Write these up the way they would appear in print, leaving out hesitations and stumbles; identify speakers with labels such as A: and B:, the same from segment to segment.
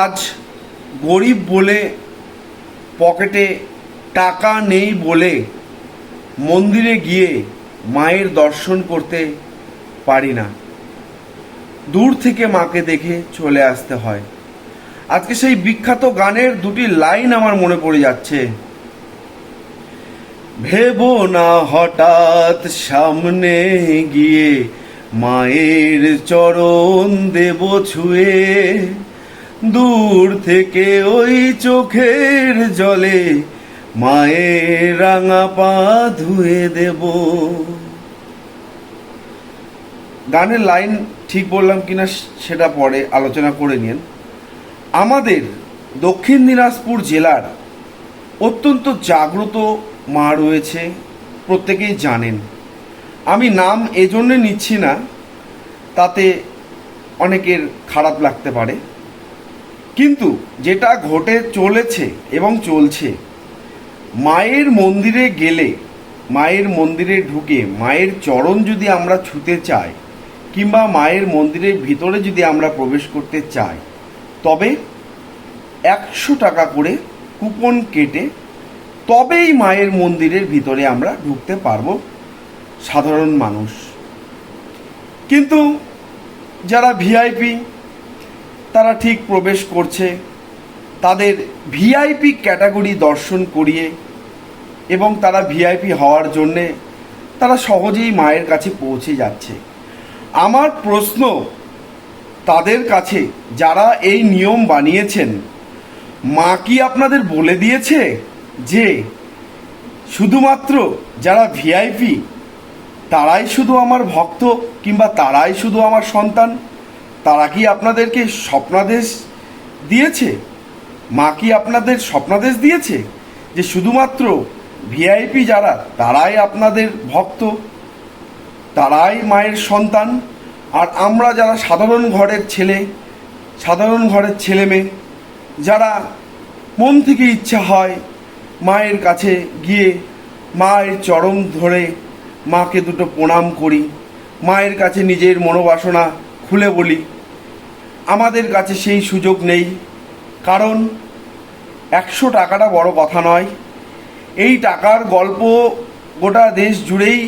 A: আজ গরিব বলে, পকেটে টাকা নেই বলে মন্দিরে গিয়ে মায়ের দর্শন করতে পারি না। দূর থেকে মাকে দেখে চলে আসতে হয়। আজকে সেই বিখ্যাত গানের দুটি লাইন আমার মনে পড়ে যাচ্ছে। ভেবো না হঠাৎ সামনে গিয়ে মায়ের চরণ দেব ছুঁয়ে, দূর থেকে ওই চোখের জলে মায়ের রাঙা পা ধুয়ে দেব। গানের লাইন ঠিক বললাম কিনা সেটা পরে আলোচনা করে নিন। আমাদের দক্ষিণ দিনাজপুর জেলার অত্যন্ত জাগ্রত মা রয়েছে, প্রত্যেকেই জানেন। আমি নাম এজন্য নিচ্ছি না, তাতে অনেকের খারাপ লাগতে পারে, কিন্তু যেটা ঘটে চলেছে এবং চলছে, মায়ের মন্দিরে গেলে, মায়ের মন্দিরে ঢুকে মায়ের চরণ যদি আমরা ছুঁতে চাই, কিংবা মায়ের মন্দিরের ভিতরে যদি আমরা প্রবেশ করতে চাই, তবে 100 টাকা করে কুপন কেটে তবেই মায়ের মন্দিরের ভিতরে আমরা ঢুকতে পারবো সাধারণ মানুষ। কিন্তু যারা ভিআইপি তারা ঠিক প্রবেশ করছে, তাদের ভিআইপি ক্যাটাগরি দর্শন করিয়ে এবং তারা ভিআইপি হওয়ার জন্যে তারা সহজেই মায়ের কাছে পৌঁছে যাচ্ছে। আমার প্রশ্ন তাদের কাছে, যারা এই নিয়ম বানিয়েছেন, মা কি আপনাদের বলে দিয়েছে যে শুধুমাত্র যারা ভিআইপি তারাই শুধু আমার ভক্ত, কিংবা তারাই শুধু আমার সন্তান? তারা কি আপনাদেরকে স্বপ্নাদেশ দিয়েছে? মা কি আপনাদের স্বপ্নাদেশ দিয়েছে যে শুধুমাত্র ভিআইপি যারা তারাই আপনাদের ভক্ত, তারাই মায়ের সন্তান, আর আমরা যারা সাধারণ ঘরের ছেলে, সাধারণ ঘরের ছেলে মেয়ে, যারা মন থেকে ইচ্ছা হয় মায়ের কাছে গিয়ে মায়ের চরণ ধরে মাকে দুটো প্রণাম করি, মায়ের কাছে নিজের মনোবাসনা খুলে বলি, আমাদের কাছে সেই সুযোগ নেই। কারণ 100 টাকাটা বড় কথা নয়। এই টাকার গল্প গোটা দেশ জুড়েই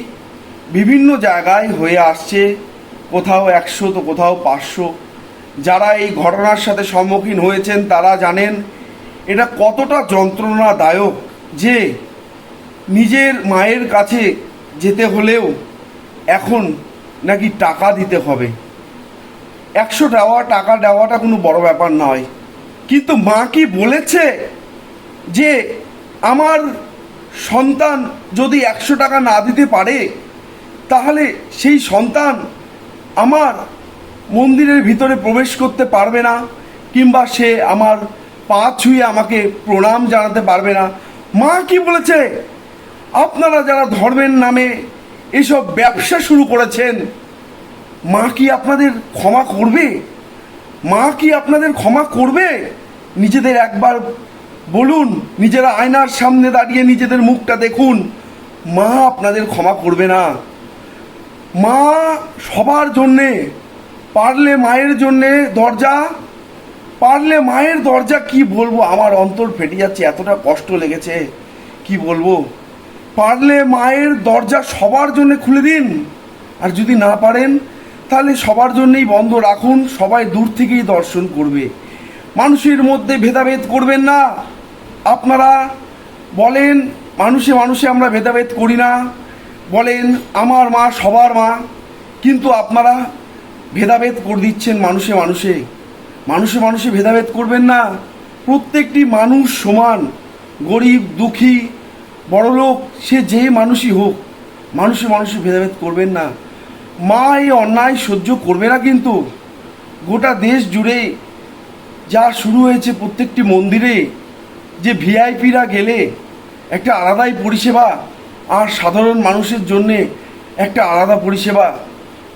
A: বিভিন্ন জায়গায় হয়ে আসছে, কোথাও 100 তো কোথাও 500। যারা এই ঘটনার সাথে সম্মুখীন হয়েছেন তারা জানেন এটা কতটা যন্ত্রণাদায়ক যে নিজের মায়ের কাছে যেতে হলেও এখন নাকি টাকা দিতে হবে। 100 টাকা দেওয়াটা কোনো বড় ব্যাপার নয়, কিন্তু মা কি বলেছে যে আমার সন্তান যদি 100 টাকা না দিতে পারে তাহলে সেই সন্তান আমার মন্দিরের ভিতরে প্রবেশ করতে পারবে না, কিংবা সে আমার পা ছুঁয়ে আমাকে প্রণাম জানাতে পারবে না? মা কি বলেছে? আপনারা যারা ধর্মের নামে এসব ব্যবসা শুরু করেছেন, মা কি আপনাদের ক্ষমা করবে? মা কি আপনাদের ক্ষমা করবে? নিজেদের একবার বলুন, নিজেরা আয়নার সামনে দাঁড়িয়ে নিজেদের মুখটা দেখুন, মা আপনাদের ক্ষমা করবে না। মা সবার জন্যে, পারলে মায়ের জন্যে দরজা, পারলে মায়ের দরজা, কি বলবো, আমার অন্তর ফেটে যাচ্ছে, এতটা কষ্ট লেগেছে কি বলবো। পারলে মায়ের দরজা সবার জন্য খুলে দিন, আর যদি না পারেন তাহলে সবার জন্যই বন্ধ রাখুন, সবাই দূর থেকেই দর্শন করবে। মানুষের মধ্যে ভেদাভেদ করবেন না। আপনারা বলেন মানুষে মানুষে আমরা ভেদাভেদ করি না, বলেন আমার মা সবার মা, কিন্তু আপনারা ভেদাভেদ করে দিচ্ছেন মানুষে মানুষে। মানুষে মানুষে ভেদাভেদ করবেন না। প্রত্যেকটি মানুষ সমান, গরিব দুঃখী বড়লোক সে যে মানুষই হোক, মানুষে মানুষে ভেদাভেদ করবেন না। মা এই অন্যায় সহ্য করবে না। কিন্তু গোটা দেশ জুড়ে যা শুরু হয়েছে, প্রত্যেকটি মন্দিরে যে ভিআইপিরা গেলে একটা আলাদাই পরিষেবা, আর সাধারণ মানুষের জন্যে একটা আলাদা পরিষেবা,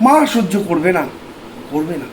A: মা সহ্য করবে না, করবে না।